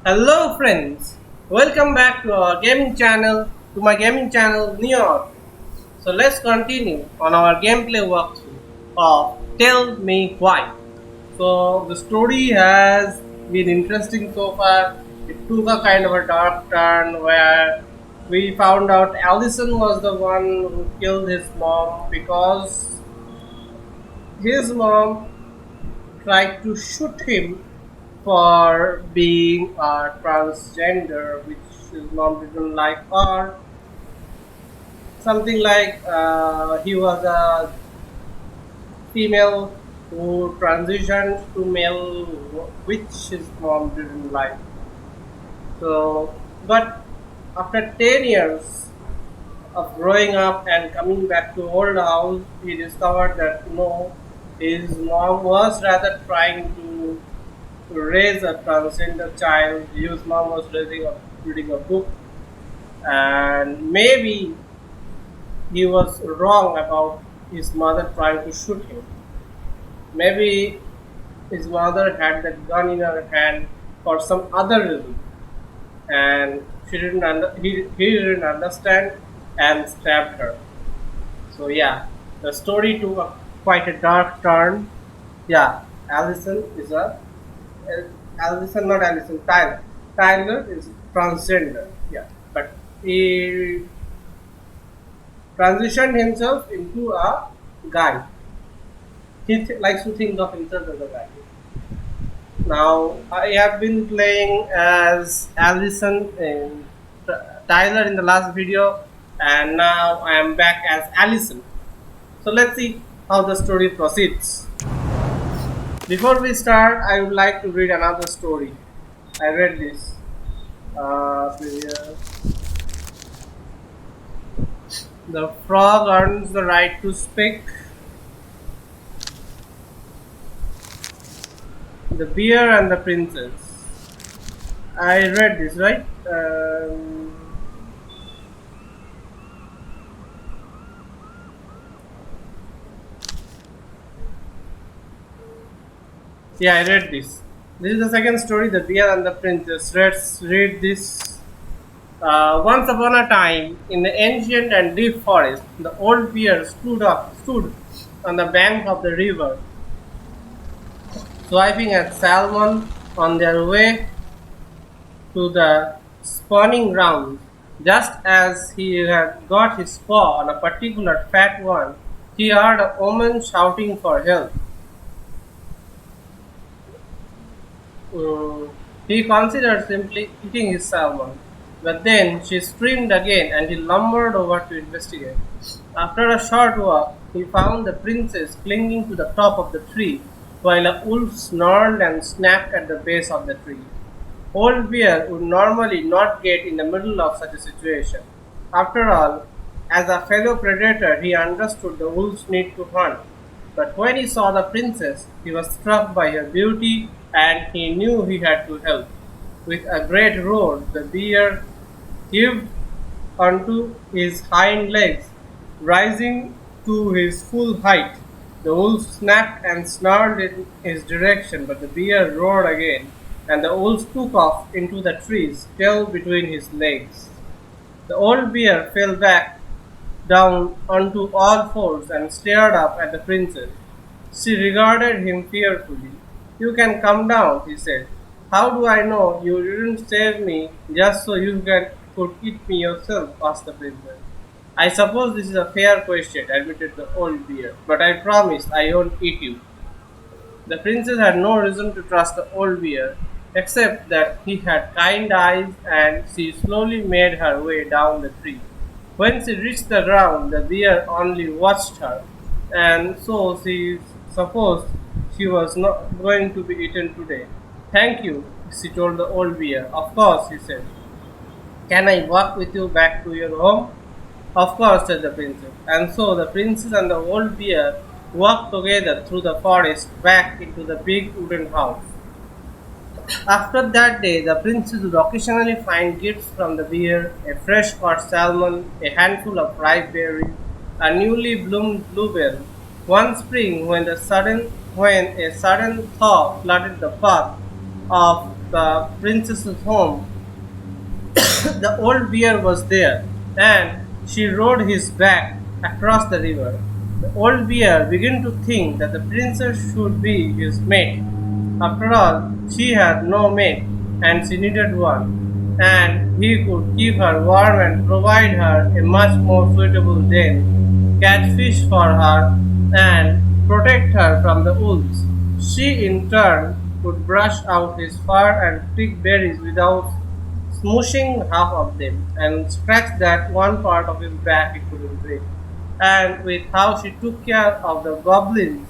Hello friends, welcome back to our gaming channel, to my gaming channel Neon. So let's continue on our gameplay walkthrough of Tell Me Why. So the story has been interesting so far. It took a kind of a dark turn where we found out Allison was the one who killed his mom because his mom tried to shoot him for being a transgender, which his mom didn't like, or something like he was a female who transitioned to male, which his mom didn't like. So, but after 10 years of growing up and coming back to old house, he discovered that no, his mom was rather trying to raise a transgender child. His mom was reading a book, and maybe he was wrong about his mother trying to shoot him. Maybe his mother had that gun in her hand for some other reason, and he didn't understand and stabbed her. So yeah, the story took quite a dark turn. Yeah, Allison is a Allison, not Allison, Tyler. Tyler is transgender. Yeah, but he transitioned himself into a guy. Likes to think of himself as a guy. Now I have been playing as Allison in Tyler in the last video, and now I am back as Allison. So let's see how the story proceeds. Before we start, I would like to read another story. I read this. Previous. The frog earns the right to speak. The bear and the princess. I read this, right? Yeah, I read this. This is the second story, The Bear and the Princess. Let's read this. Once upon a time, in the ancient and deep forest, the old bear stood on the bank of the river, swiping at salmon on their way to the spawning grounds. Just as he had got his paw on a particular fat one, he heard a woman shouting for help. Mm, he considered simply eating his salmon, but then she screamed again and he lumbered over to investigate. After a short walk, he found the princess clinging to the top of the tree, while a wolf snarled and snapped at the base of the tree. Old Bear would normally not get in the middle of such a situation. After all, as a fellow predator, he understood the wolf's need to hunt. But when he saw the princess, he was struck by her beauty and he knew he had to help. With a great roar, the bear heaved onto his hind legs, rising to his full height. The wolf snapped and snarled in his direction, but the bear roared again, and the wolf took off into the trees, tail between his legs. The old bear fell back down onto all fours and stared up at the princess. She regarded him fearfully. "You can come down," he said. "How do I know you didn't save me just so could eat me yourself?" asked the princess. "I suppose this is a fair question," admitted the old bear, "but I promise I won't eat you." The princess had no reason to trust the old bear, except that he had kind eyes, and she slowly made her way down the tree. When she reached the ground, the bear only watched her, and so she supposed she was not going to be eaten today. "Thank you," she told the old bear. "Of course," he said. "Can I walk with you back to your home?" "Of course," said the princess. And so the princess and the old bear walked together through the forest back into the big wooden house. After that day, the princess would occasionally find gifts from the bear: a fresh caught salmon, a handful of ripe berries, a newly bloomed bluebell. One spring, when a sudden thaw flooded the path of the princess's home, the old bear was there, and she rode his back across the river. The old bear began to think that the princess should be his mate. After all, she had no mate, and she needed one, and he could keep her warm and provide her a much more suitable den, catch fish for her, and protect her from the wolves. She, in turn, could brush out his fur and pick berries without smooshing half of them, and scratch that one part of his back he couldn't breathe. And with how she took care of the goblins,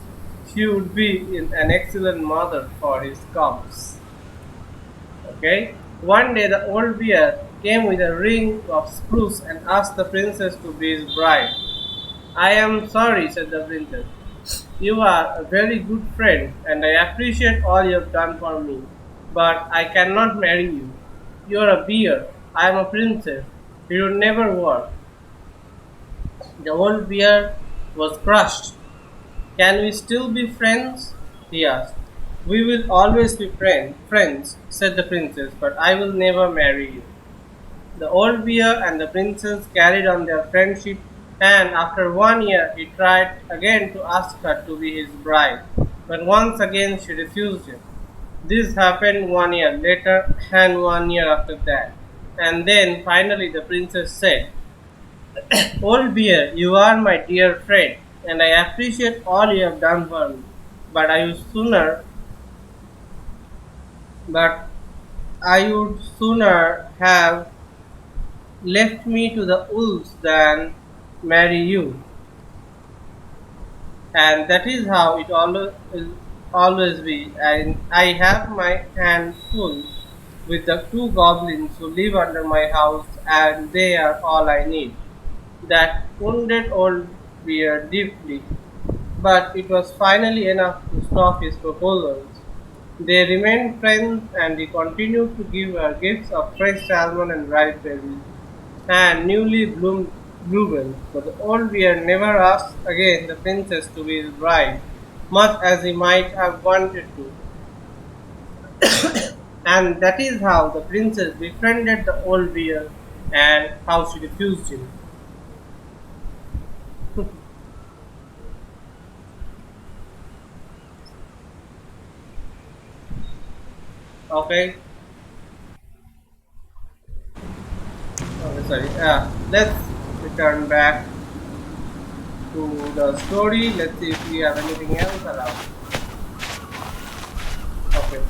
she would be an excellent mother for his cubs. Okay? One day the old bear came with a ring of spruce and asked the princess to be his bride. I am sorry, said the princess. You are a very good friend, and I appreciate all you have done for me. But I cannot marry you. You are a bear. I am a princess. It will never work. The old bear was crushed. Can we still be friends? He asked. We will always be friends, said the princess, but I will never marry you. The old bear and the princess carried on their friendship, and after 1 year he tried again to ask her to be his bride, but once again she refused him. This happened 1 year later, and 1 year after that. And then finally the princess said, Old bear, you are my dear friend, and I appreciate all you have done for me. But I would sooner, but I would sooner have left me to the wolves than marry you. And that is how it always will always be. And I have my hands full with the two goblins who live under my house, and they are all I need. That wounded old bear deeply, but it was finally enough to stop his proposals. They remained friends, and he continued to give her gifts of fresh salmon and ripe berries and newly bloomed bluebells. But the old bear never asked again the princess to be his bride, much as he might have wanted to. And that is how the princess befriended the old bear and how she refused him. Okay, okay, sorry. Let's return back to the story. Let's see if we have anything else around. Okay.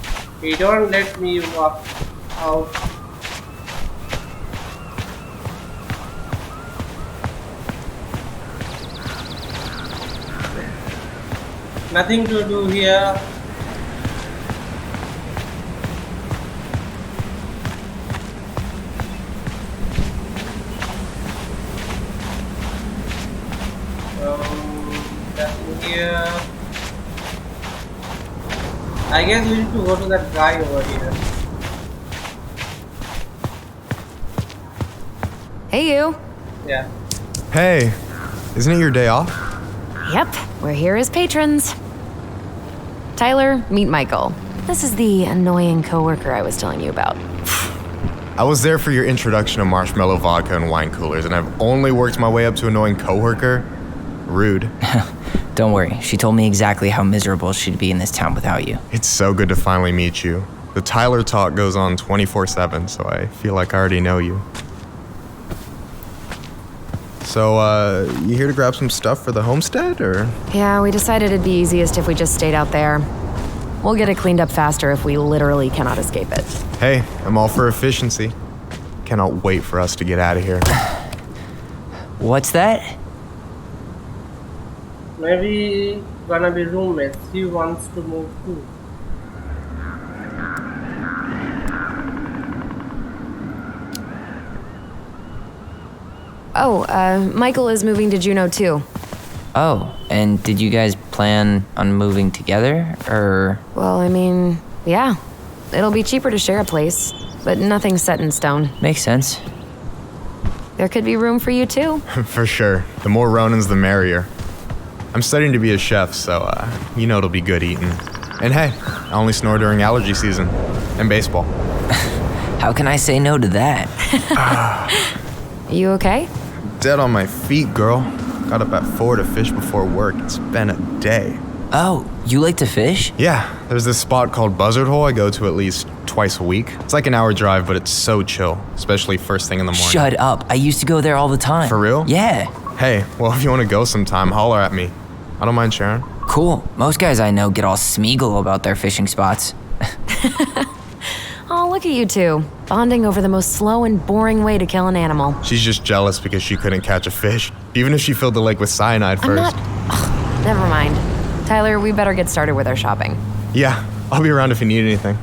He don't let me walk out. Nothing to do here. Nothing here. I guess we need to go to that guy over here. Hey, you. Yeah. Hey, isn't it your day off? Yep, we're here as patrons. Tyler, meet Michael. This is the annoying coworker I was telling you about. I was there for your introduction to marshmallow vodka and wine coolers, and I've only worked my way up to annoying coworker. Rude. Don't worry, she told me exactly how miserable she'd be in this town without you. It's so good to finally meet you. The Tyler talk goes on 24/7, so I feel like I already know you. So, you here to grab some stuff for the homestead, or? Yeah, we decided it'd be easiest if we just stayed out there. We'll get it cleaned up faster if we literally cannot escape it. Hey, I'm all for efficiency. Cannot wait for us to get out of here. What's that? Maybe gonna be roommates. He wants to move too. Oh, Michael is moving to Juneau too. Oh, and did you guys plan on moving together, or? Well, I mean, yeah. It'll be cheaper to share a place, but nothing's set in stone. Makes sense. There could be room for you too. For sure. The more Ronins, the merrier. I'm studying to be a chef, so, you know it'll be good eating. And hey, I only snore during allergy season. and baseball. How can I say no to that? You okay? Dead on my feet, girl. Got up at 4 to fish before work. It's been a day. Oh, you like to fish? Yeah, there's this spot called Buzzard Hole I go to at least twice a week. It's like an hour drive, but it's so chill, especially first thing in the morning. Shut up. I used to go there all the time. For real? Yeah. Hey, well, if you want to go sometime, holler at me. I don't mind sharing. Cool. Most guys I know get all smeagol about their fishing spots. Oh, look at you two, bonding over the most slow and boring way to kill an animal. She's just jealous because she couldn't catch a fish, even if she filled the lake with cyanide first. Ugh, never mind. Tyler, we better get started with our shopping. Yeah, I'll be around if you need anything.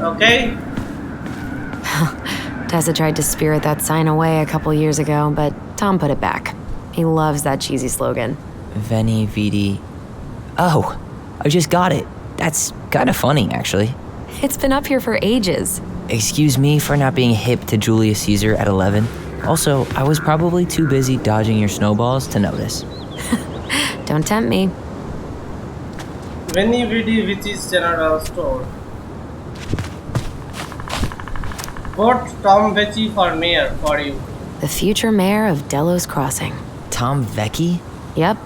Okay. Tessa tried to spirit that sign away a couple years ago, but Tom put it back. He loves that cheesy slogan. Veni Vidi. Oh, I just got it. That's kind of funny, actually. It's been up here for ages. Excuse me for not being hip to Julius Caesar at 11. Also, I was probably too busy dodging your snowballs to notice. Don't tempt me. Veni Vidi Vici's General Store. Vote Tom Vecchi for mayor for you. The future mayor of Delos Crossing. Tom Vecchi? Yep.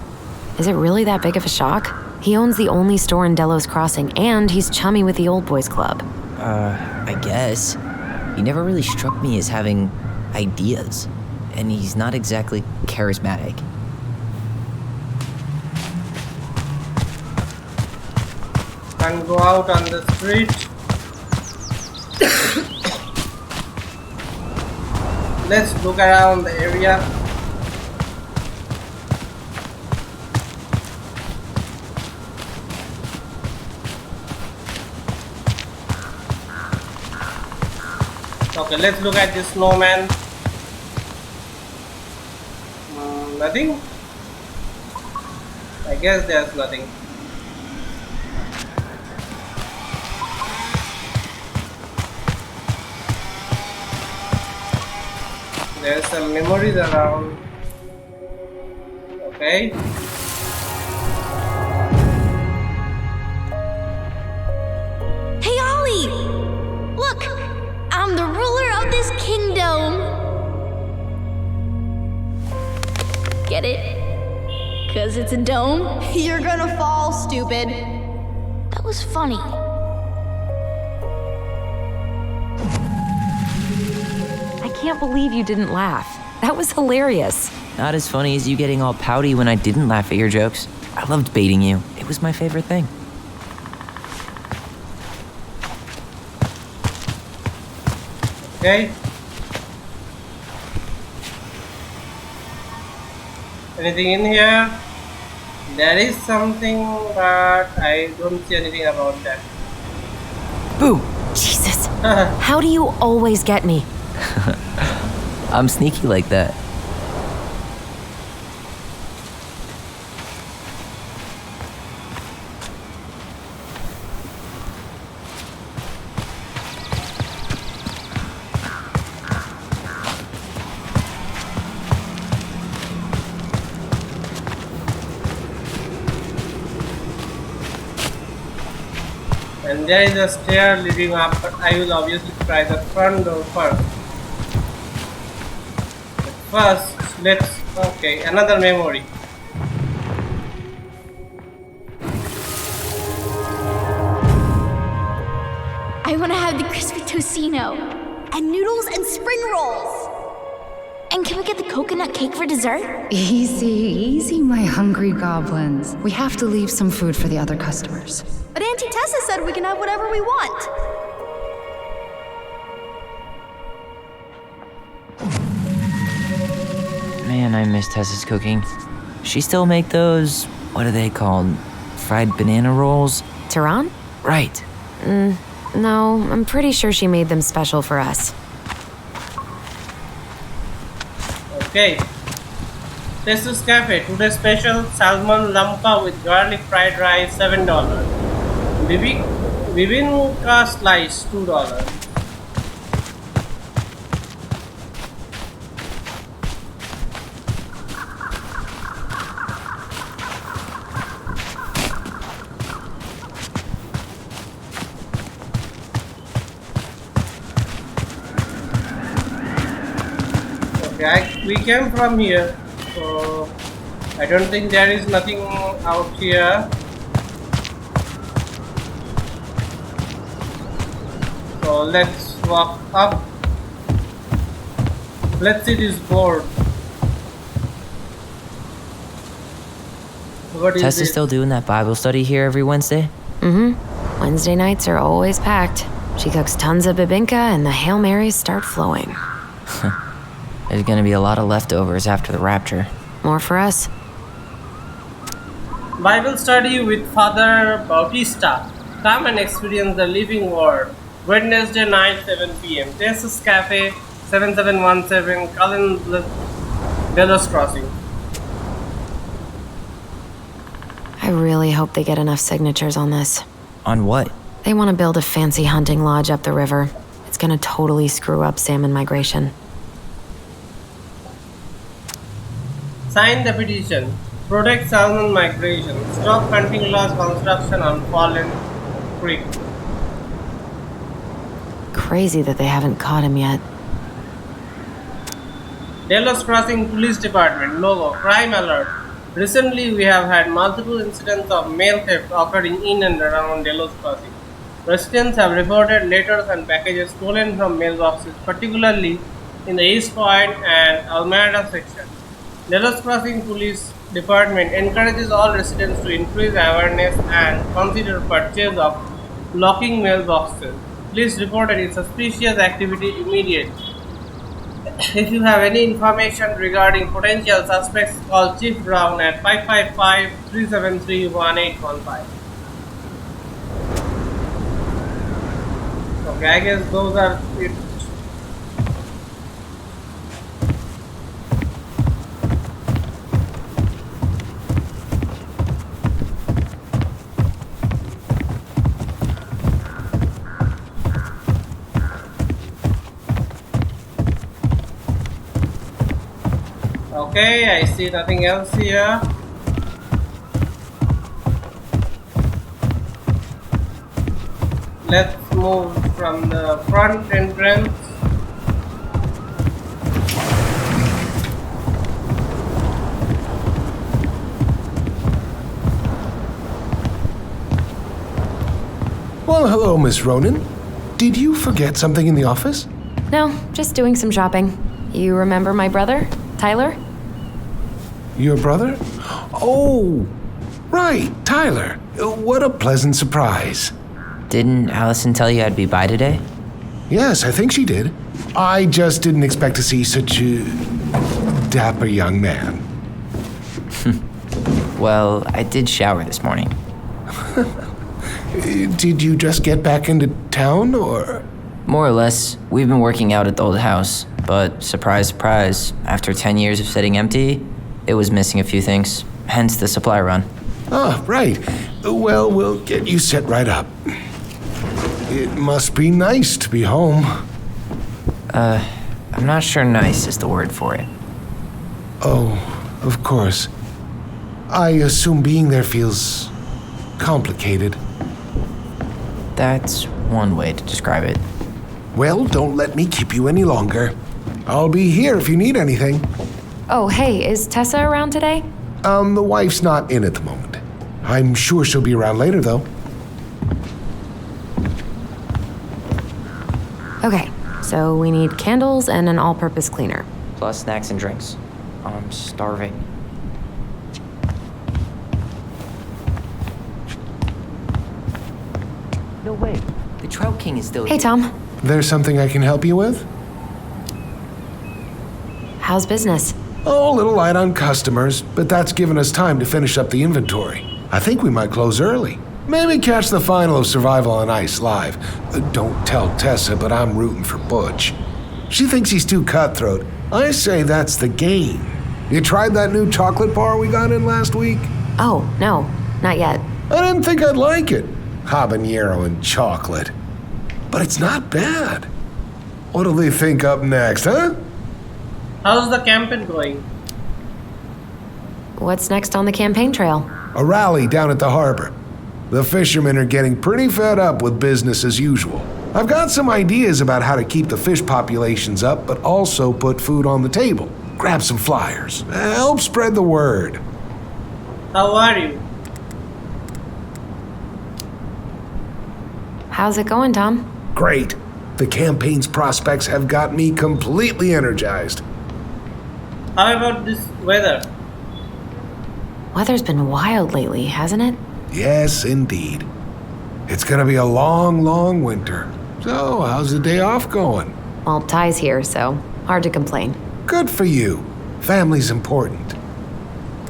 Is it really that big of a shock? He owns the only store in Delos Crossing, and he's chummy with the Old Boys Club. I guess. He never really struck me as having ideas, and he's not exactly charismatic. And go out on the street. Let's look around the area. Okay, let's look at this snowman. Nothing? I guess there's nothing. There's some memories around. Okay. Hey, Ollie! Look! I'm the ruler of this kingdom! Get it? 'Cause it's a dome? You're gonna fall, stupid. That was funny. I can't believe you didn't laugh. That was hilarious. Not as funny as you getting all pouty when I didn't laugh at your jokes. I loved baiting you. It was my favorite thing. Okay. Anything in here? There is something, but I don't see anything about that. Boom! Jesus. How do you always get me? I'm sneaky like that. And there is a stair leading up, but I will obviously try the front door first. But first, let's... Okay, another memory. I wanna have the crispy tocino. And noodles and spring rolls. And can we get the coconut cake for dessert? Easy, easy, my hungry goblins. We have to leave some food for the other customers. But Auntie Tessa said we can have whatever we want. Man, I miss Tessa's cooking. She still make those, what are they called? Fried banana rolls? Tehran? Right. No, I'm pretty sure she made them special for us. Okay. Tessa's Cafe. Today's special salmon lampa with garlic fried rice, $7. Bibinka slice, $2. We came from here, so I don't think there is nothing out here. So let's walk up. Let's see this board. What is Tessa's it? still doing that Bible study here every Wednesday? Wednesday nights are always packed. She cooks tons of bibinka and the Hail Marys start flowing. There's gonna be a lot of leftovers after the rapture. More for us. Bible study with Father Bautista. Come and experience the living word. Wednesday night, 7 p.m. Tessa's Cafe, 7717 Cullen Delos Crossing. I really hope they get enough signatures on this. On what? They want to build a fancy hunting lodge up the river. It's gonna totally screw up salmon migration. Sign the petition. Protect salmon migration. Stop hunting lodge construction on Fallen Creek. Crazy that they haven't caught him yet. Delos Crossing Police Department logo. Crime alert. Recently, we have had multiple incidents of mail theft occurring in and around Delos Crossing. Residents have reported letters and packages stolen from mailboxes, particularly in the East Point and Almada section. Delos Crossing Police Department encourages all residents to increase awareness and consider purchase of locking mailboxes. Please report any suspicious activity immediately. If you have any information regarding potential suspects, call Chief Brown at 555-373-1815. Okay, I guess those are it. Okay, I see nothing else here. Let's move from the front entrance. Well, hello, Miss Ronan. Did you forget something in the office? No, just doing some shopping. You remember my brother, Tyler? Your brother? Oh, right, Tyler. What a pleasant surprise. Didn't Allison tell you I'd be by today? Yes, I think she did. I just didn't expect to see such a dapper young man. Well, I did shower this morning. Did you just get back into town, or? More or less, we've been working out at the old house, but surprise, surprise, after 10 years of sitting empty, it was missing a few things, hence the supply run. Ah, right. Well, we'll get you set right up. It must be nice to be home. I'm not sure nice is the word for it. Oh, of course. I assume being there feels complicated. That's one way to describe it. Well, don't let me keep you any longer. I'll be here if you need anything. Oh, hey, is Tessa around today? The wife's not in at the moment. I'm sure she'll be around later, though. Okay, so we need candles and an all-purpose cleaner. Plus snacks and drinks. I'm starving. No way. The Trout King is still Hey, here. Tom. There's something I can help you with? How's business? Oh, a little light on customers, but that's given us time to finish up the inventory. I think we might close early. Maybe catch the final of Survival on Ice live. Don't tell Tessa, but I'm rooting for Butch. She thinks he's too cutthroat. I say that's the game. You tried that new chocolate bar we got in last week? Oh, no, not yet. I didn't think I'd like it. Habanero and chocolate. But it's not bad. What'll they think up next, huh? How's the campaign going? What's next on the campaign trail? A rally down at the harbor. The fishermen are getting pretty fed up with business as usual. I've got some ideas about how to keep the fish populations up, but also put food on the table. grab some flyers. Help spread the word. How are you? How's it going, Tom? Great. The campaign's prospects have got me completely energized. How about this weather? Weather's been wild lately, hasn't it? Yes, indeed. It's gonna be a long, long winter. So, how's the day off going? Well, Ty's here, so hard to complain. Good for you. Family's important.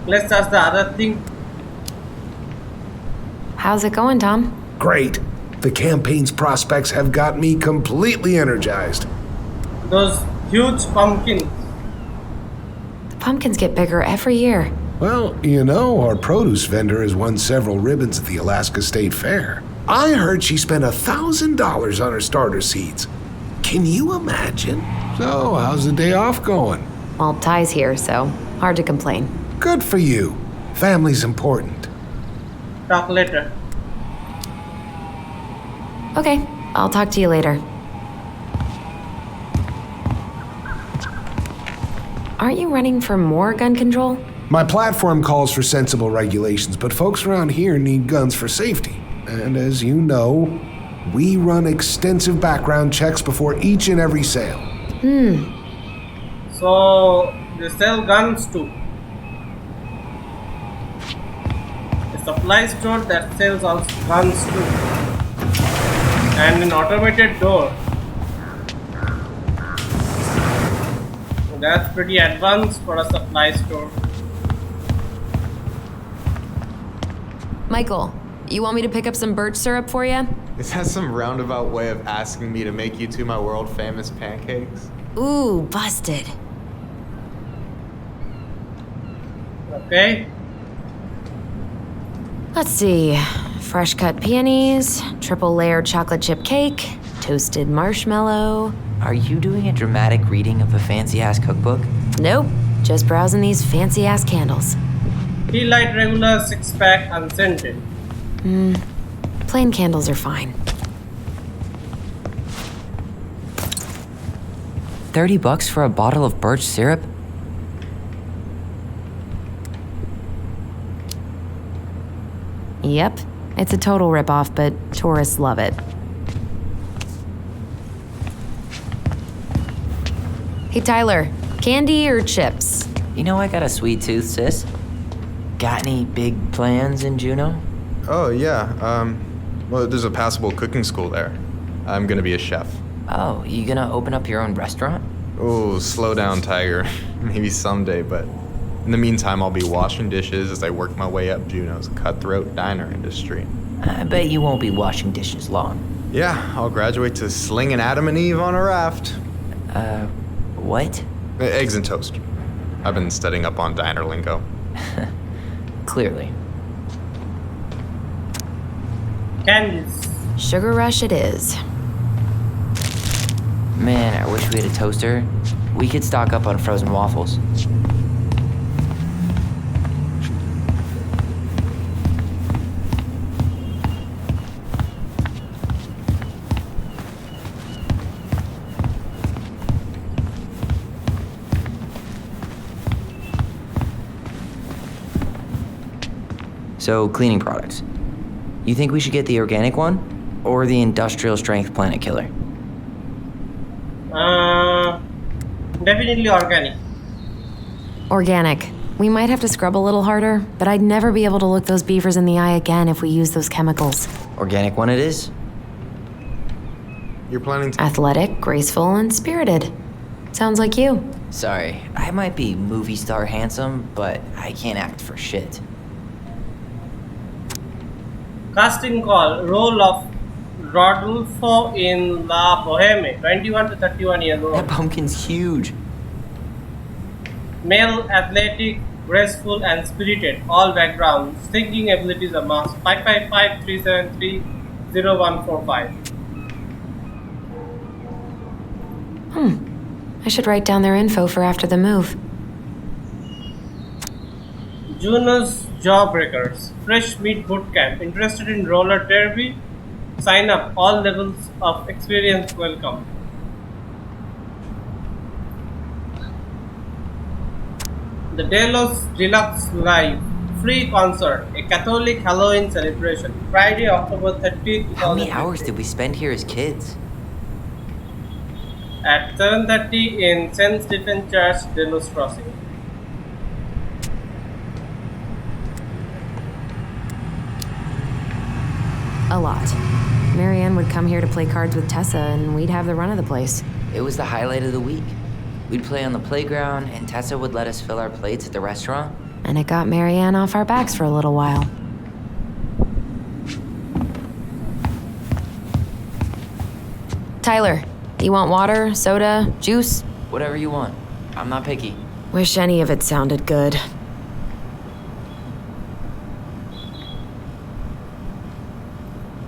Let's ask the other thing. How's it going, Tom? Great. The campaign's prospects have got me completely energized. Those huge pumpkins. The pumpkins get bigger every year. Well, you know, our produce vendor has won several ribbons at the Alaska State Fair. I heard she spent $1,000 on her starter seeds. Can you imagine? So, how's the day off going? Well, Ty's here, so hard to complain. Good for you. Family's important. Talk later. Okay, I'll talk to you later. Aren't you running for more gun control? My platform calls for sensible regulations, but folks around here need guns for safety. And as you know, we run extensive background checks before each and every sale. So they sell guns too. A supply store that sells also guns too. And an automated door. That's pretty advanced for a supply store. Michael, you want me to pick up some birch syrup for you? Is that some roundabout way of asking me to make you two my world famous pancakes? Ooh, busted. Okay. Let's see. Fresh cut peonies, triple layered chocolate chip cake, toasted marshmallow. Are you doing a dramatic reading of a fancy ass cookbook? Nope, just browsing these fancy ass candles. Tea light regular 6-pack unscented. Plain candles are fine. $30 for a bottle of birch syrup? Yep, it's a total ripoff, but tourists love it. Hey Tyler, candy or chips? You know I got a sweet tooth, sis. Got any big plans in Juneau? Oh, yeah. Well, there's a passable cooking school there. I'm gonna be a chef. Oh, you gonna open up your own restaurant? Oh, slow down, Tiger. Maybe someday, but in the meantime, I'll be washing dishes as I work my way up Juneau's cutthroat diner industry. I bet you won't be washing dishes long. Yeah, I'll graduate to slinging Adam and Eve on a raft. What? Eggs and toast. I've been studying up on diner lingo. Clearly. Candies. Sugar rush it is. Man, I wish we had a toaster. We could stock up on frozen waffles. So, cleaning products. You think we should get the organic one? Or the industrial strength planet killer? Definitely organic. Organic. We might have to scrub a little harder, but I'd never be able to look those beavers in the eye again if we use those chemicals. Organic one it is. You're planning to... Athletic, graceful, and spirited. Sounds like you. Sorry, I might be movie star handsome, but I can't act for shit. Casting call. Role of Rodolfo in La Boheme. 21 to 31 years That old. pumpkin's huge. Male, athletic, graceful, and spirited. All backgrounds. Thinking abilities a must. 555-373-0145. I should write down their info for after the move. Juno's Jawbreakers. Fresh Meat Bootcamp. Interested in roller derby? Sign up. All levels of experience welcome. The Delos Deluxe Live Free Concert, a Catholic Halloween celebration, Friday, October 30th, How many hours 2015, did we spend here as kids? at 7:30 in St. Stephen Church, Delos Crossing. A lot. Marianne would come here to play cards with Tessa, and we'd have the run of the place. It was the highlight of the week. We'd play on the playground, and Tessa would let us fill our plates at the restaurant. And it got Marianne off our backs for a little while. Tyler, you want water, soda, juice? Whatever you want. I'm not picky. Wish any of it sounded good.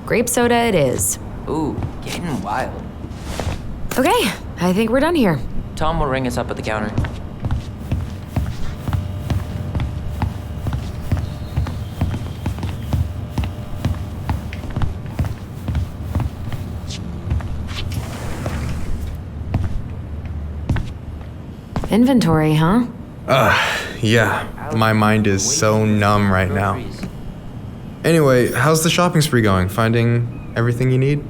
Grape soda it is. Ooh, getting wild. Okay, I think we're done here. Tom will ring us up at the counter. Inventory, huh? Yeah. My mind is so numb right now. Groceries. Anyway, how's the shopping spree going? Finding everything you need?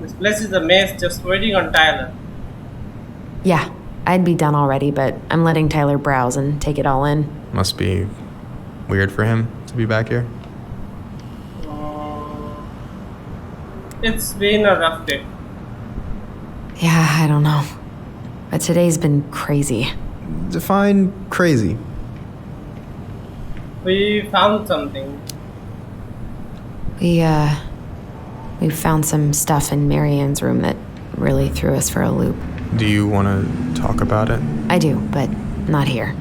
This place is a maze just waiting on Tyler. Yeah, I'd be done already, but I'm letting Tyler browse and take it all in. Must be weird for him to be back here. It's been a rough day. Yeah, I don't know. But today's been crazy. Define crazy. We found something. We found some stuff in Marianne's room that really threw us for a loop. Do you want to talk about it? I do, but not here.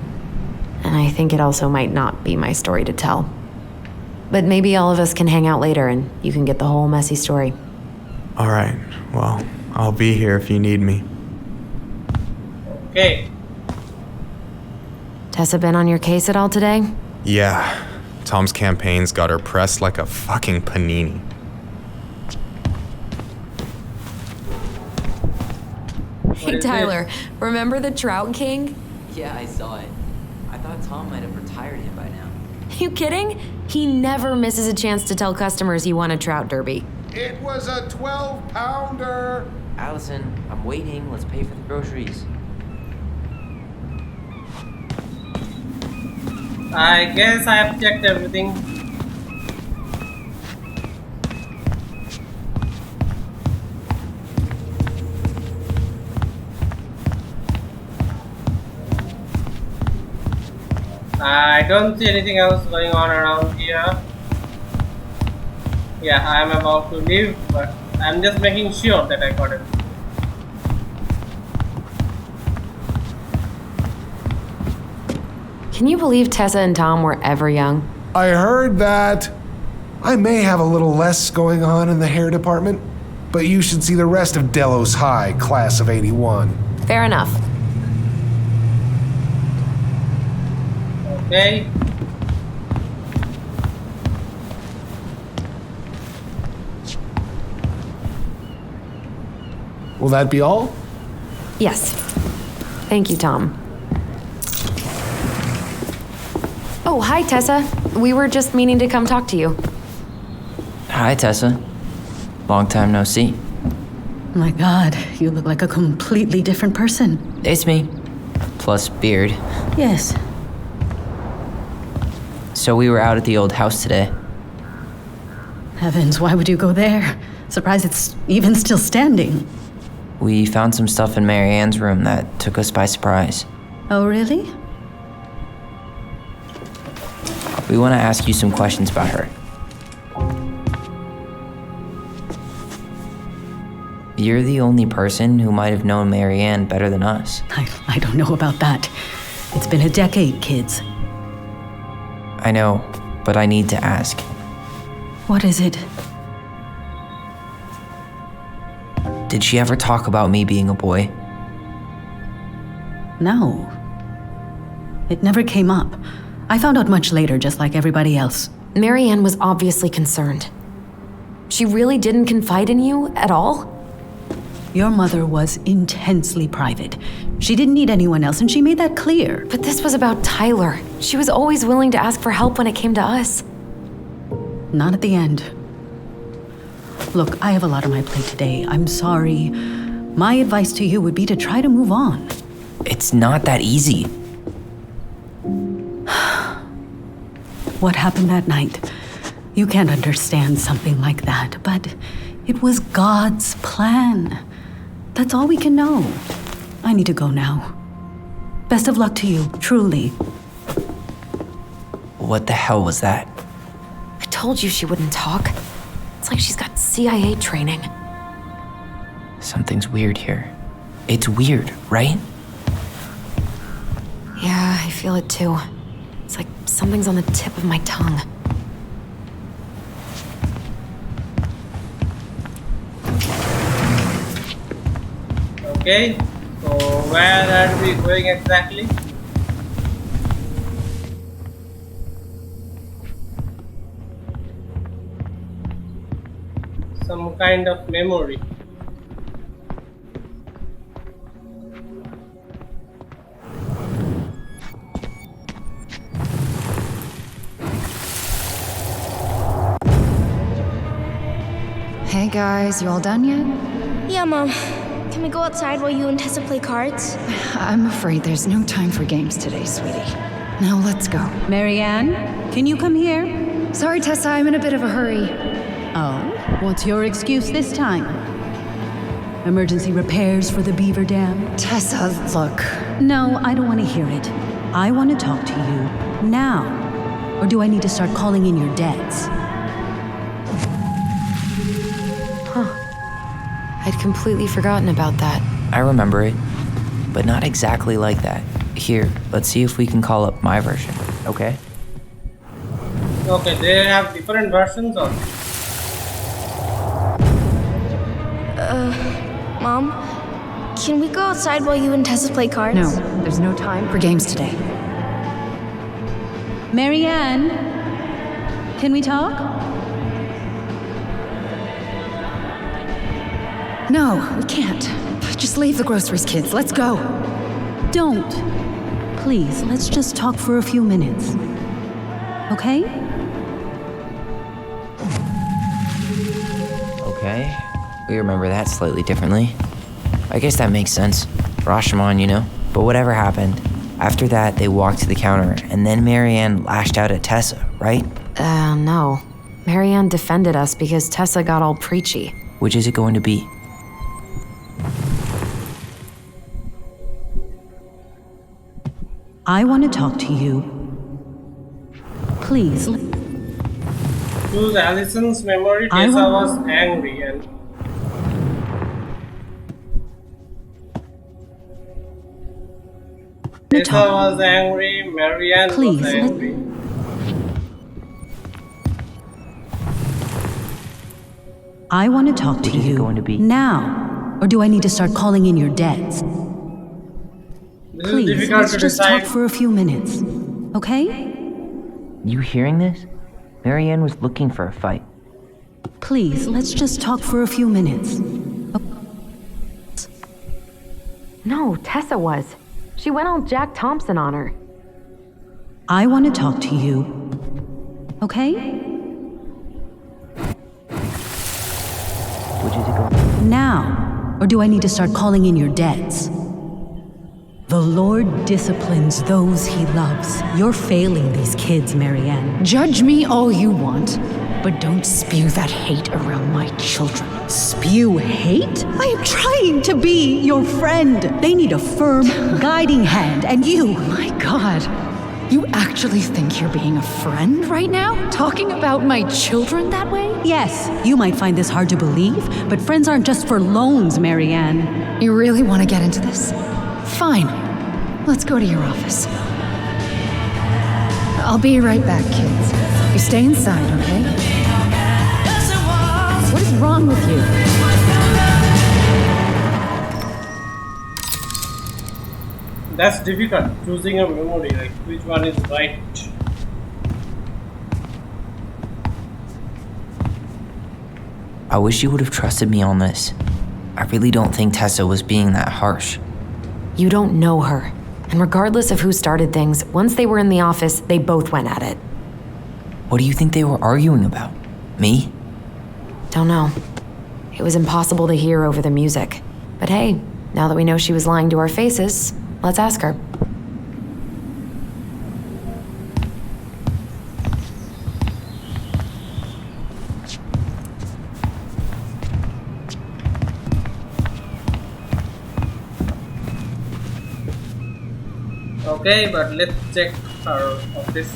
And I think it also might not be my story to tell. But maybe all of us can hang out later and you can get the whole messy story. All right. Well, I'll be here if you need me. Okay. Tessa been on your case at all today? Yeah. Tom's campaign's got her pressed like a fucking panini. Hey, is Tyler, remember the Trout King? Yeah, I saw it. I thought Tom might have retired him by now. You kidding? He never misses a chance to tell customers he won a trout derby. It was a 12-pounder. Allison, I'm waiting. Let's pay for the groceries. I guess I have checked everything. I don't see anything else going on around here. Yeah, I am about to leave, but I'm just making sure that I got it. Can you believe Tessa and Tom were ever young? I heard that. I may have a little less going on in the hair department, but you should see the rest of Delos High, class of 81. Fair enough. Okay. Will that be all? Yes. Thank you, Tom. Oh, hi, Tessa. We were just meaning to come talk to you. Hi, Tessa. Long time no see. My God, you look like a completely different person. It's me. Plus beard. Yes. So we were out at the old house today. Heavens, why would you go there? Surprised it's even still standing. We found some stuff in Marianne's room that took us by surprise. Oh, really? We want to ask you some questions about her. You're the only person who might have known Marianne better than us. I don't know about that. It's been a decade, kids. I know, but I need to ask. What is it? Did she ever talk about me being a boy? No. It never came up. I found out much later, just like everybody else. Marianne was obviously concerned. She really didn't confide in you at all? Your mother was intensely private. She didn't need anyone else, and she made that clear. But this was about Tyler. She was always willing to ask for help when it came to us. Not at the end. Look, I have a lot on my plate today. I'm sorry. My advice to you would be to try to move on. It's not that easy. What happened that night? You can't understand something like that, but it was God's plan. That's all we can know. I need to go now. Best of luck to you, truly. What the hell was that? I told you she wouldn't talk. It's like she's got CIA training. Something's weird here. It's weird, right? Yeah, I feel it too. It's like something's on the tip of my tongue. Okay, so where are we going exactly? Some kind of memory. Hey guys, you all done yet? Yeah, Mom. Can we go outside while you and Tessa play cards? I'm afraid there's no time for games today, sweetie. Now let's go. Marianne, can you come here? Sorry, Tessa, I'm in a bit of a hurry. Oh, what's your excuse this time? Emergency repairs for the beaver dam? Tessa, look. No, I don't want to hear it. I want to talk to you now. Or do I need to start calling in your debts? I'd completely forgotten about that. I remember it, but not exactly like that. Here, let's see if we can call up my version, okay? Okay, they have different versions of Mom, can we go outside while you and Tessa play cards? No, there's no time for games today. Marianne, can we talk? No, we can't. Just leave the groceries, kids. Let's go. Don't. Please, let's just talk for a few minutes. Okay? Okay. We remember that slightly differently. I guess that makes sense. Rashomon, you know? But whatever happened, after that, they walked to the counter, and then Marianne lashed out at Tessa, right? No. Marianne defended us because Tessa got all preachy. Which is it going to be? I want to talk to you. Please. Choose Allison's memory. Tessa was angry and Tessa was angry, Marianne Please, was angry. I want to talk to What is it you going to be? now. Or do I need to start calling in your debts? This is Please, difficult let's to just decide. talk for a few minutes. Okay? You hearing this? Marianne was looking for a fight. Please, let's just talk for a few minutes. No, Tessa was. She went all Jack Thompson on her. I want to talk to you. Okay? Which is it going? Now. Or do I need to start calling in your debts? The Lord disciplines those he loves. You're failing these kids, Marianne. Judge me all you want, but don't spew that hate around my children. Spew hate? I am trying to be your friend. They need a firm, guiding hand, and you. My God. You actually think you're being a friend right now? Talking about my children that way? Yes, you might find this hard to believe, but friends aren't just for loans, Marianne. You really want to get into this? Fine. Let's go to your office. I'll be right back, kids. You stay inside, okay? What is wrong with you? That's difficult, choosing a memory, like which one is right. I wish you would have trusted me on this. I really don't think Tessa was being that harsh. You don't know her. And regardless of who started things, once they were in the office, they both went at it. What do you think they were arguing about? Me? Don't know. It was impossible to hear over the music. But hey, now that we know she was lying to our faces, let's ask her. Okay, but let's check her office.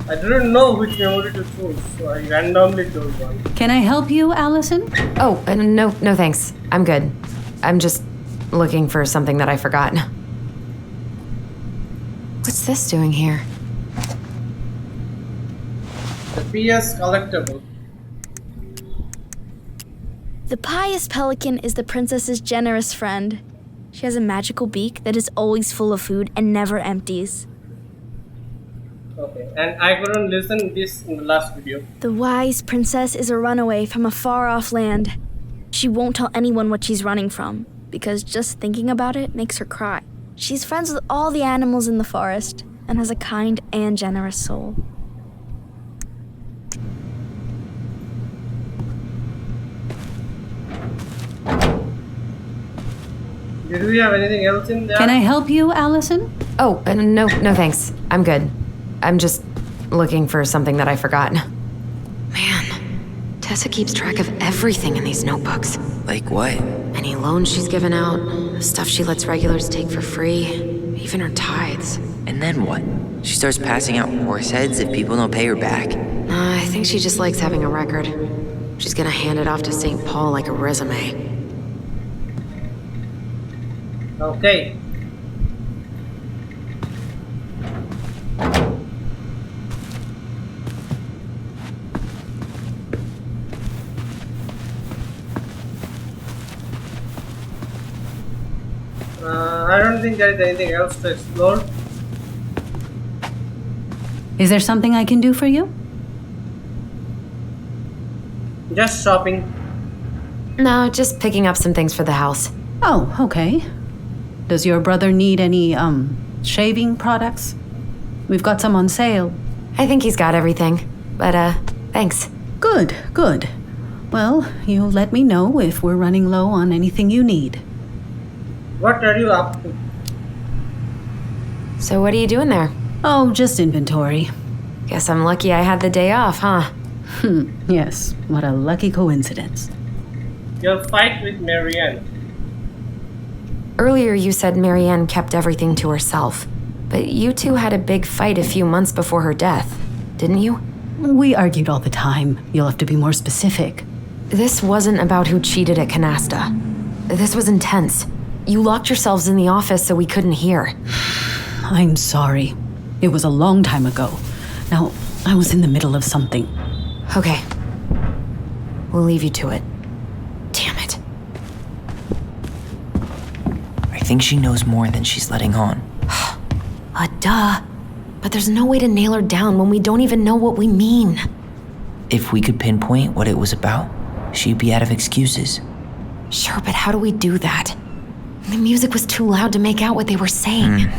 I didn't know which memory to choose, so I randomly chose one. Can I help you, Allison? Oh, no thanks. I'm good. I'm just looking for something that I forgot. What's this doing here? The PS collectible. The pious pelican is the princess's generous friend. She has a magical beak that is always full of food and never empties. Okay, and I couldn't listen this in the last video. The wise princess is a runaway from a far-off land. She won't tell anyone what she's running from, because just thinking about it makes her cry. She's friends with all the animals in the forest, and has a kind and generous soul. Did we have anything else in there? Can I help you, Allison? Oh, no thanks. I'm good. I'm just looking for something that I forgot. Man, Tessa keeps track of everything in these notebooks. Like what? Any loans she's given out, stuff she lets regulars take for free, even her tithes. And then what? She starts passing out horse heads if people don't pay her back. I think she just likes having a record. She's gonna hand it off to St. Paul like a resume. Okay. I don't think there is anything else to explore. Is there something I can do for you? Just shopping. No, just picking up some things for the house. Oh, okay. Does your brother need any, shaving products? We've got some on sale. I think he's got everything. But, thanks. Good, good. Well, you let me know if we're running low on anything you need. What are you up to? So what are you doing there? Oh, just inventory. Guess I'm lucky I had the day off, huh? Yes, what a lucky coincidence. Your fight with Marianne. Earlier you said Marianne kept everything to herself. But you two had a big fight a few months before her death, didn't you? We argued all the time. You'll have to be more specific. This wasn't about who cheated at Canasta. This was intense. You locked yourselves in the office so we couldn't hear. I'm sorry. It was a long time ago. Now, I was in the middle of something. Okay. We'll leave you to it. Damn it. I think she knows more than she's letting on. Duh. But there's no way to nail her down when we don't even know what we mean. If we could pinpoint what it was about, she'd be out of excuses. Sure, but how do we do that? The music was too loud to make out what they were saying.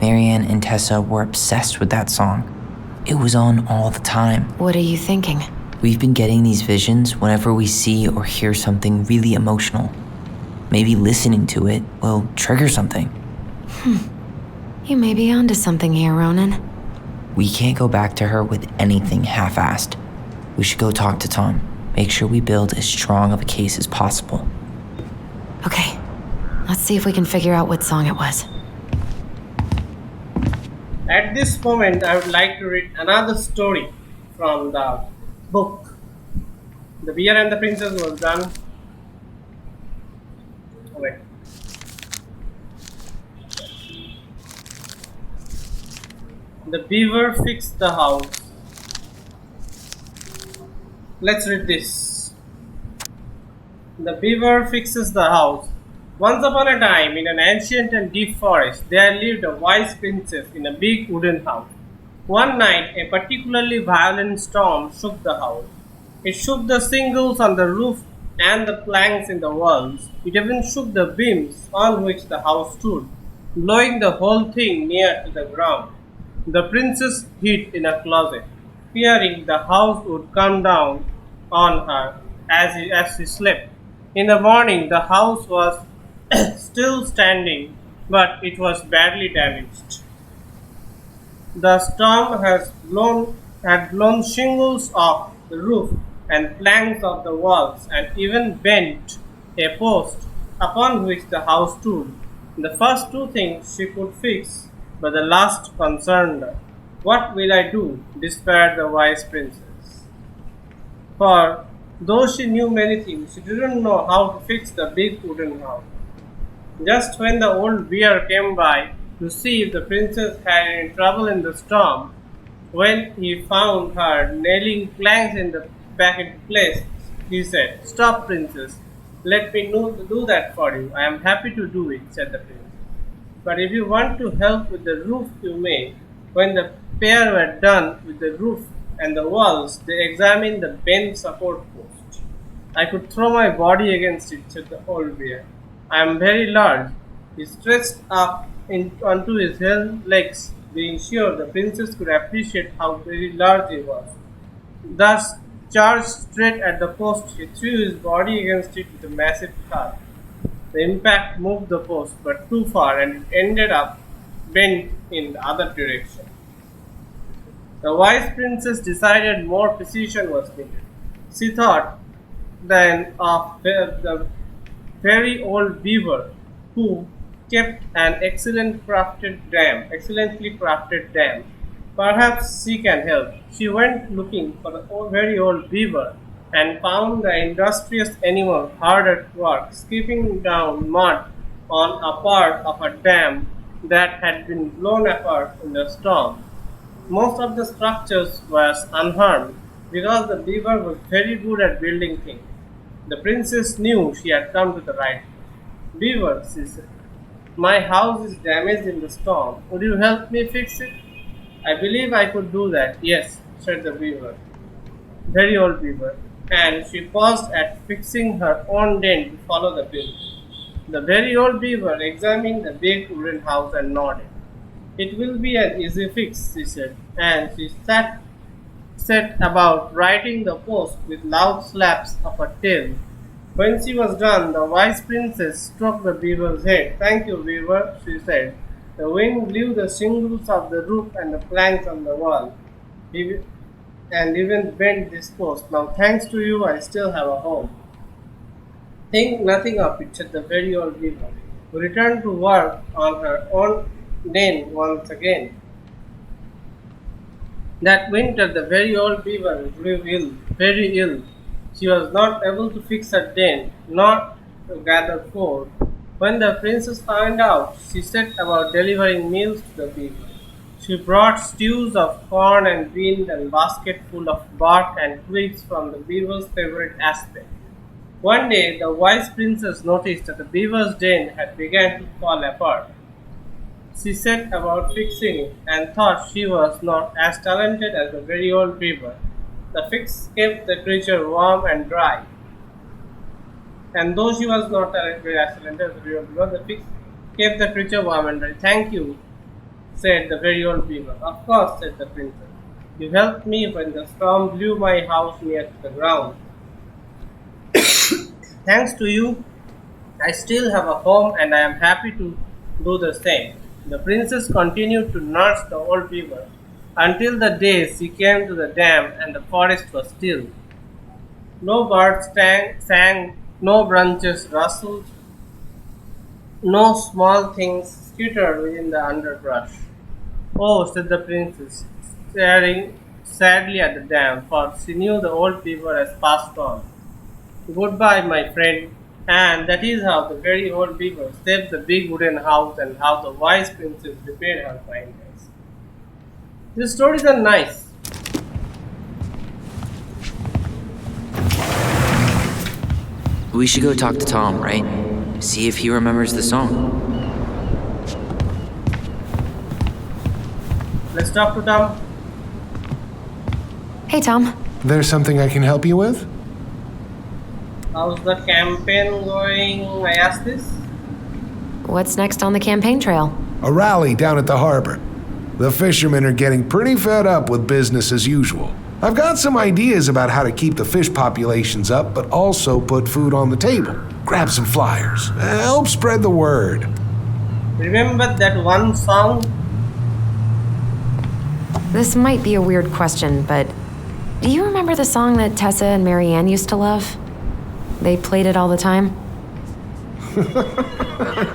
Marianne and Tessa were obsessed with that song. It was on all the time. What are you thinking? We've been getting these visions whenever we see or hear something really emotional. Maybe listening to it will trigger something. You may be onto something here, Ronan. We can't go back to her with anything half-assed. We should go talk to Tom. Make sure we build as strong of a case as possible. Okay. Let's see if we can figure out what song it was. At this moment, I would like to read another story from the book. The Bear and the Princess was done. Okay. The beaver fixed the house. Let's read this. The beaver fixes the house. Once upon a time, in an ancient and deep forest, there lived a wise princess in a big wooden house. One night, a particularly violent storm shook the house. It shook the shingles on the roof and the planks in the walls. It even shook the beams on which the house stood, blowing the whole thing near to the ground. The princess hid in a closet, fearing the house would come down on her as she slept. In the morning, the house was still standing, but it was badly damaged. The storm had blown shingles off the roof and planks off the walls, and even bent a post upon which the house stood. The first two things she could fix, but the last concerned her. What will I do? Despaired the wise princess. For though she knew many things, she didn't know how to fix the big wooden house. Just when the old bear came by to see if the princess had any trouble in the storm, when he found her nailing planks back into place, he said, "Stop, princess. Let me do that for you. I am happy to do it," said the prince. "But if you want to help with the roof, you may." When the pair were done with the roof and the walls, they examined the bent support post. "I could throw my body against it," said the old bear. "I am very large." He stretched up onto his hind legs, being sure the princess could appreciate how very large he was. Thus, charged straight at the post, he threw his body against it with a massive thud. The impact moved the post, but too far, and it ended up bent in the other direction. The wise princess decided more precision was needed. She thought then of the very old beaver who kept an excellently crafted dam. Perhaps she can help. She went looking for the very old beaver and found the industrious animal hard at work, skipping down mud on a part of a dam that had been blown apart in the storm. Most of the structures was unharmed because the beaver was very good at building things. The princess knew she had come to the right place. "Beaver," she said, "my house is damaged in the storm. Would you help me fix it?" "I believe I could do that, yes," said the beaver, very old beaver, and she paused at fixing her own den to follow the prince. The very old beaver examined the big wooden house and nodded. "It will be an easy fix," she said, and she set about writing the post with loud slaps of her tail. When she was done, the wise princess stroked the beaver's head. "Thank you, beaver," she said. "The wind blew the shingles off the roof and the planks on the wall, and even bent this post. Now, thanks to you, I still have a home." "Think nothing of it," said the very old beaver, who returned to work on her own den once again. That winter, the very old beaver grew ill, very ill. She was not able to fix her den, nor to gather food. When the princess found out, she set about delivering meals to the beaver. She brought stews of corn and beans and basket full of bark and twigs from the beaver's favorite aspect. One day, the wise princess noticed that the beaver's den had begun to fall apart. She set about fixing it and thought she was not as talented as the very old beaver. The fix kept the creature warm and dry. And though she was not very talented as the very old beaver, the fix kept the creature warm and dry. "Thank you," said the very old beaver. "Of course," said the princess. "You helped me when the storm blew my house near to the ground. Thanks to you, I still have a home and I am happy to do the same." The princess continued to nurse the old beaver until the day she came to the dam and the forest was still. No birds sang, no branches rustled, no small things skittered within the underbrush. "Oh," said the princess, staring sadly at the dam, for she knew the old beaver has passed on. "Goodbye, my friend." And that is how the very old beaver saved the big wooden house and how the wise princess repaired her kindness. These stories are nice. We should go talk to Tom, right? See if he remembers the song. Let's talk to Tom. Hey, Tom. There's something I can help you with? How's the campaign going? I asked this. What's next on the campaign trail? A rally down at the harbor. The fishermen are getting pretty fed up with business as usual. I've got some ideas about how to keep the fish populations up, but also put food on the table. Grab some flyers. Help spread the word. Remember that one song? This might be a weird question, but do you remember the song that Tessa and Marianne used to love? They played it all the time.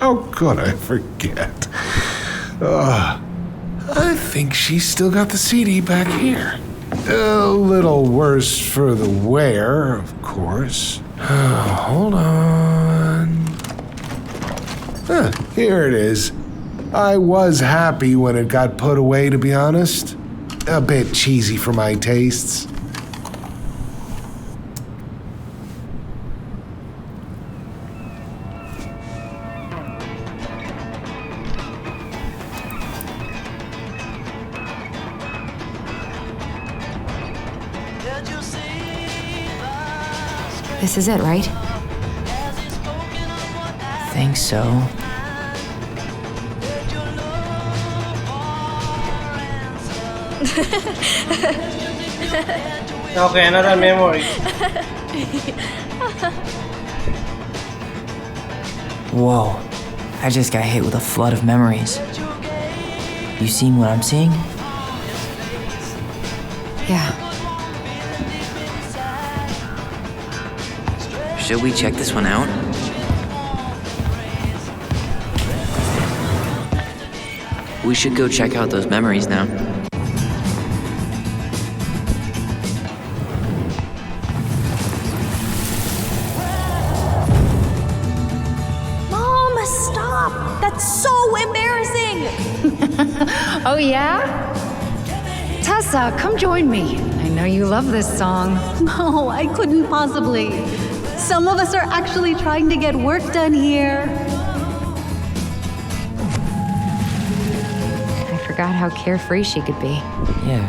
How could I forget? I think she's still got the CD back here. A little worse for the wear, of course. Hold on. Here it is. I was happy when it got put away, to be honest. A bit cheesy for my tastes. This is it, right? Think so. Okay, another memory. Whoa. I just got hit with a flood of memories. You seeing what I'm seeing? Yeah. Should we check this one out? We should go check out those memories now. Mom, stop! That's so embarrassing! Oh, yeah? Tessa, come join me. I know you love this song. No, I couldn't possibly. Some of us are actually trying to get work done here. I forgot how carefree she could be. Yeah.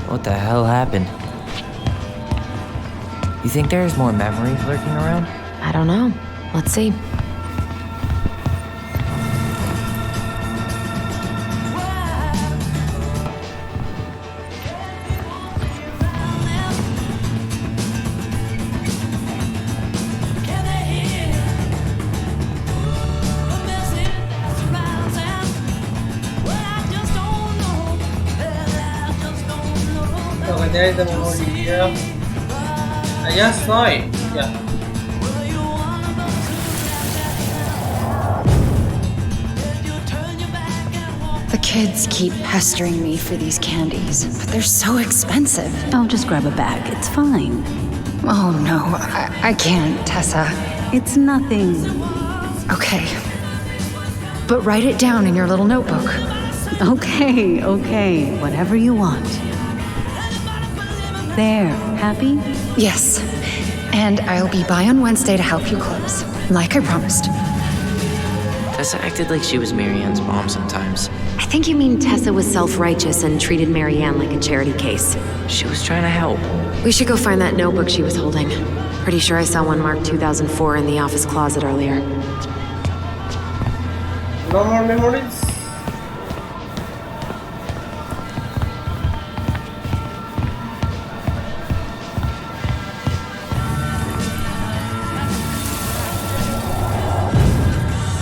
What the hell happened? You think there's more memories lurking around? I don't know. Let's see. Okay, there is the memory here. I just saw it. Yeah. The kids keep pestering me for these candies, but they're so expensive. I'll just grab a bag. It's fine. Oh no, I can't, Tessa. It's nothing. Okay. But write it down in your little notebook. Okay. Whatever you want. There. Happy? Yes. And I'll be by on Wednesday to help you close, like I promised. Tessa acted like she was Marianne's mom sometimes. I think you mean Tessa was self-righteous and treated Marianne like a charity case. She was trying to help. We should go find that notebook she was holding. Pretty sure I saw one marked 2004 in the office closet earlier. No more memories?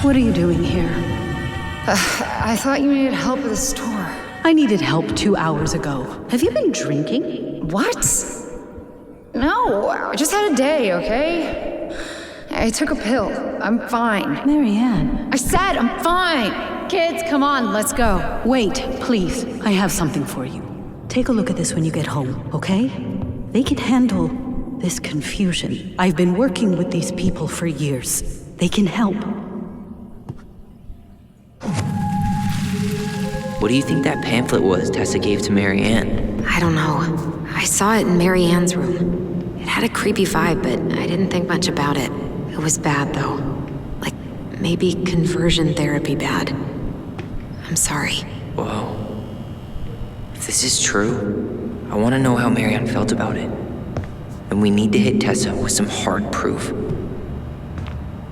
What are you doing here? I thought you needed help with the store. I needed help 2 hours ago. Have you been drinking? What? No, I just had a day, okay? I took a pill. I'm fine. Marianne. I said I'm fine. Kids, come on, let's go. Wait, please. I have something for you. Take a look at this when you get home, okay? They can handle this confusion. I've been working with these people for years. They can help. What do you think that pamphlet was Tessa gave to Marianne? I don't know. I saw it in Marianne's room. It had a creepy vibe, but I didn't think much about it. It was bad, though. Like, maybe conversion therapy bad. I'm sorry. Whoa. If this is true, I want to know how Marianne felt about it. and we need to hit Tessa with some hard proof.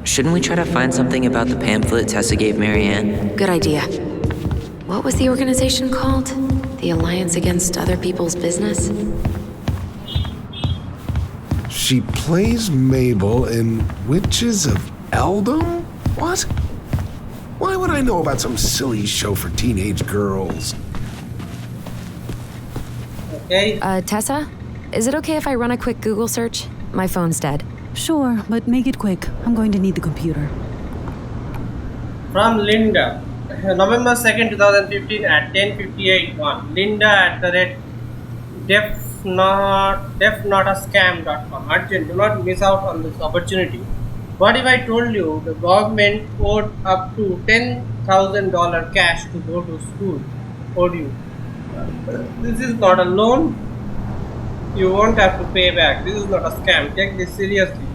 Shouldn't we try to find something about the pamphlet Tessa gave Marianne? Good idea. What was the organization called? The Alliance Against Other People's Business? She plays Mabel in Witches of Eldom? What? Why would I know about some silly show for teenage girls? Okay. Tessa? Is it okay if I run a quick Google search? My phone's dead. Sure, but make it quick. I'm going to need the computer. From Linda. November 2nd, 2015 at 10:58:1. Linda at the rate defnotascam.com. Urgent, do not miss out on this opportunity. What if I told you the government owed up to $10,000 cash to go to school? Owed you. This is not a loan. You won't have to pay back. This is not a scam. Take this seriously.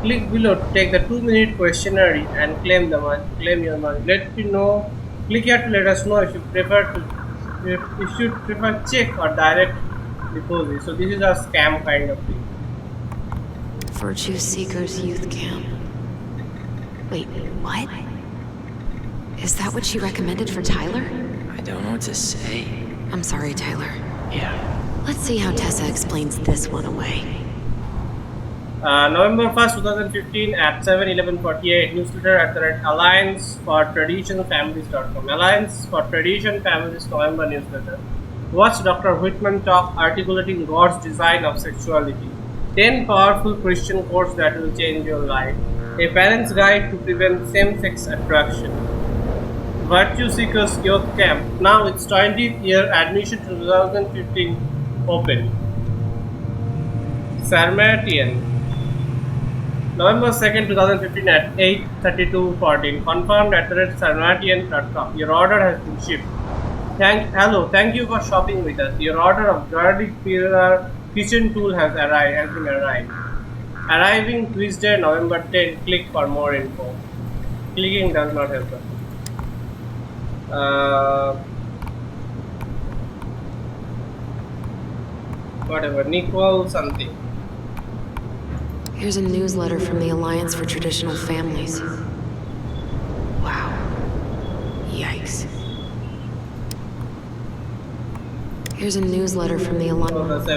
Click below to take the 2-minute questionnaire and claim the money. Claim your money. Let me know. Click here to let us know if you prefer check or direct deposit. So this is a scam kind of thing. Virtue Seekers Youth Camp. Wait, what? Is that what she recommended for Tyler? I don't know what to say. I'm sorry, Tyler. Yeah. Let's see how Tessa explains this one away. November 1st, 2015 at 7:11:48. Newsletter at the Alliance for Tradition Families.com. Alliance for Tradition Families November newsletter. Watch Dr. Whitman talk articulating God's design of sexuality. 10 powerful Christian quotes that will change your life. A parent's guide to prevent same-sex attraction. Virtue Seekers Youth Camp. Now its 20th year, admission to 2015 open. Sarmatian. November 2nd, 2015 at 8:32:14. Confirmed at sarmatian.com. Your order has been shipped. Thank you for shopping with us. Your order of garlic pillar kitchen tool has been arrived. Arriving Tuesday, November 10th. Click for more info. Clicking does not help us. Whatever, Nicole something. Here's a newsletter from the Alliance for Traditional Families. Wow. Yikes. Here's a newsletter from the Alliance.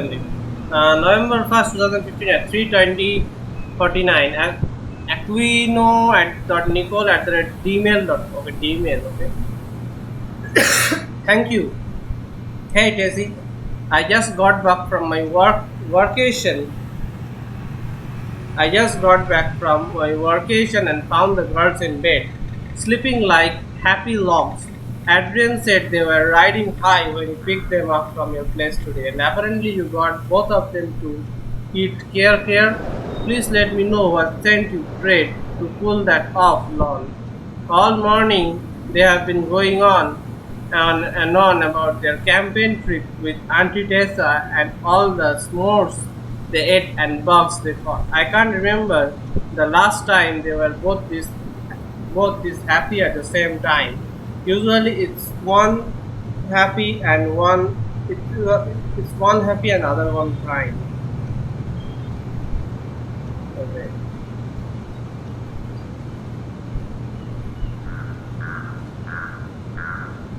November 1st, 2015 at 3:20:49. Aquino@nicole@gmail.com. Okay, Gmail, okay. Thank you. Hey Tessa, I just got back from my workation. I just got back from my workation and found the girls in bed, sleeping like happy logs. Adrian said they were riding high when you picked them up from your place today, and apparently you got both of them to eat care. Please let me know what scent you prayed to pull that off, Lon. All morning they have been going on and on about their campaign trip with Auntie Tessa and all the s'mores they ate and bugs they caught. I can't remember the last time they were both this happy at the same time. Usually it's one happy and other one crying. Okay.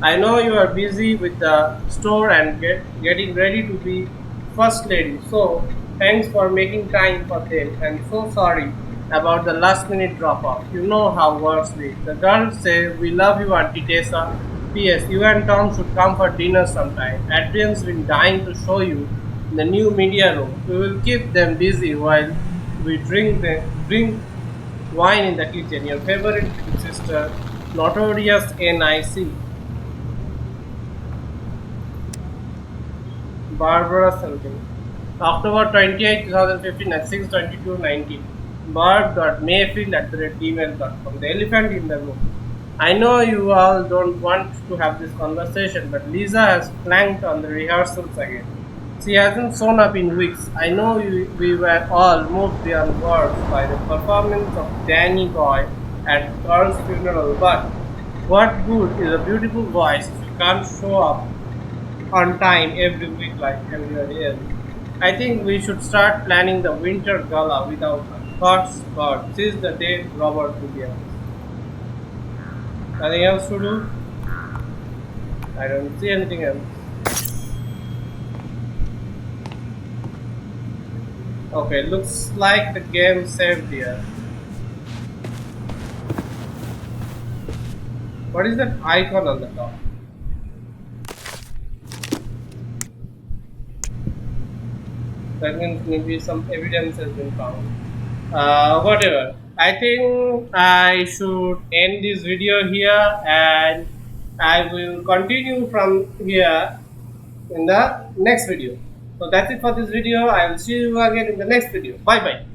I know you are busy with the store and getting ready to be first lady, so thanks for making time for them, and so sorry about the last minute drop off. You know how works be. The girls say we love you, Auntie Tessa. P.S. You and Tom should come for dinner sometime. Adrian's been dying to show you the new media room. We will keep them busy while we drink wine in the kitchen. Your favorite sister, Notorious NIC. Barbara something. October 28, 2015 at 6:22:19. barb.mayfield@gmail.com. The elephant in the room. I know you all don't want to have this conversation, but Lisa has flanked on the rehearsals again. She hasn't shown up in weeks. I know we were all moved beyond words by the performance of Danny Boy at Carl's funeral, but what good is a beautiful voice if you can't show up on time every week like everybody else? I think we should start planning the winter gala without her. Thoughts, God, seize the day, Robert Williams. Nothing else to do? I don't see anything else. Okay, looks like the game saved here. What is that icon on the top? That means maybe some evidence has been found. Whatever. I think I should end this video here and I will continue from here in the next video. So that's it for this video. I will see you again in the next video. Bye bye.